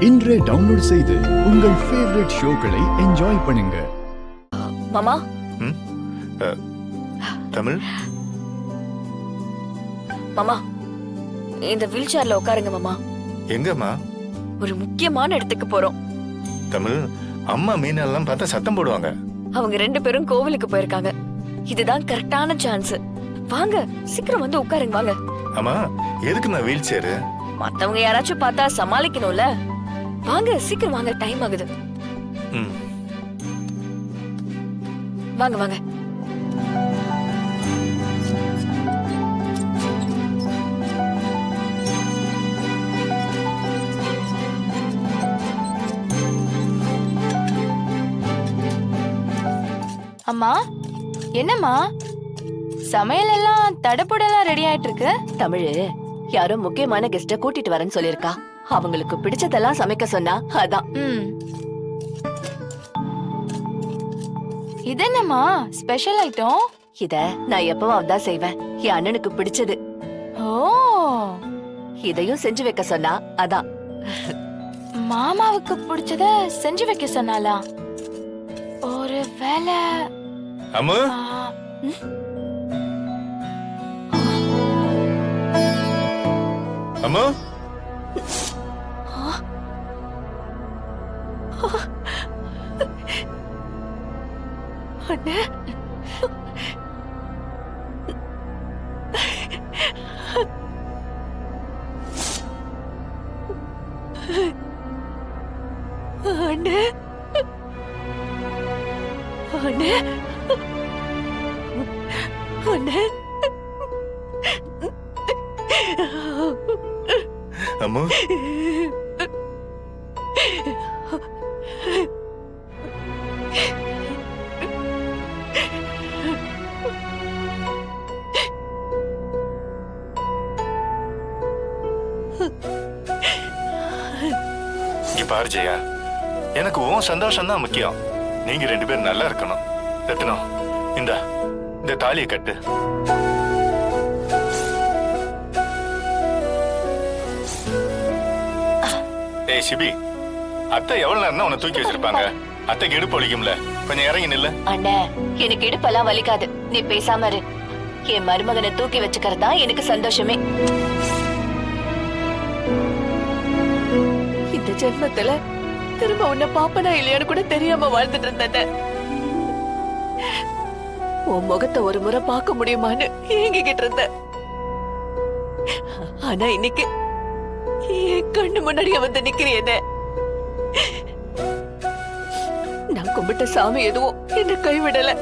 இன்றே டவுன்லோட் செய்து உங்கள் ஃபேவரட் ஷோக்களை என்ஜாய் பண்ணுங்க. மாமா தமிழ் மாமா இந்த வீல் சேர்ல உட்காருங்க மாமா. எங்கம்மா? ஒரு முக்கியமான இடத்துக்கு போறோம். தமிழ் அம்மா மீனெல்லாம் பார்த்தா சத்தம் போடுவாங்க. அவங்க 2 பேரும் கோவிலுக்கு போயிருக்காங்க. இதுதான் கரெக்டான சான்ஸ். வாங்க சீக்கிரம் வந்து உட்காருங்க வாங்க. அம்மா எதுக்குமா வீல் சேரு? மத்தவங்க யாராச்சும் பார்த்தா சமாளிக்கணும்ல. வாங்க சீக்கிரம் வாங்க, டைம் ஆகுது. வாங்க வாங்க. அம்மா, என்னம்மா சமையல் எல்லாம் தடப்புடலாம் ரெடி ஆயிட்டு இருக்கு? தமிழ் யாரோ முக்கியமான கெஸ்ட கூட்டிட்டு வரேன்னு சொல்லிருக்கா. அவங்களுக்கு பிடிச்சதெல்லாம் சமைக்க சொன்னா அதான். இது என்னம்மா ஸ்பெஷல் ஐட்டம்? இத நான் எப்பவும் அதான் செய்வேன், என் அண்ணனுக்கு பிடிச்சது. ஓ, இதையும் செஞ்சு வைக்க சொன்னா அதான். மாமாவுக்கு பிடிச்சத செஞ்சு வைக்க சொன்னாலா? ஒரு வேலை. அம்மா அம்மா அண்ணே அண்ணே அண்ணே அண்ணே அம்மா இங்க பாரு ஜெயா, எனக்கு உன் சந்தோஷம் தான் முக்கியம். நீங்க 2 பேரும் நல்லா இருக்கணும். ரத்னம், இந்த தாலியை கட்டு. ஏய் சிபி, அத்தை எவ்வளவு நேரம் உன்னை தூக்கி வச்சிருப்பாங்க? அத்தைக்கு இடுப்பு வலிக்கும்ல, கொஞ்சம் இறங்கி நில்லு. அண்ணே எனக்கு இடுப்பெல்லாம் வலிக்காது, நீ பேசாம இரு. என் மருமகனை தூக்கி வச்சுக்கிறதா எனக்கு சந்தோஷமே. இந்த ஜென்மத்துல திரும்ப உன்னை பாப்பனா இல்லையான்னு கூட தெரியாம வாழ்ந்துட்டு இருந்தேன். உன் முகத்தை ஒரு முறை பார்க்க முடியுமான்னு ஏங்கிக்கிட்டு இருந்த. ஆனா இன்னைக்கு என் கண்ணு முன்னாடியே வந்து நிக்கிறேன். நான் கும்பிட்ட சாமி எதுவும் என்ன கைவிடல.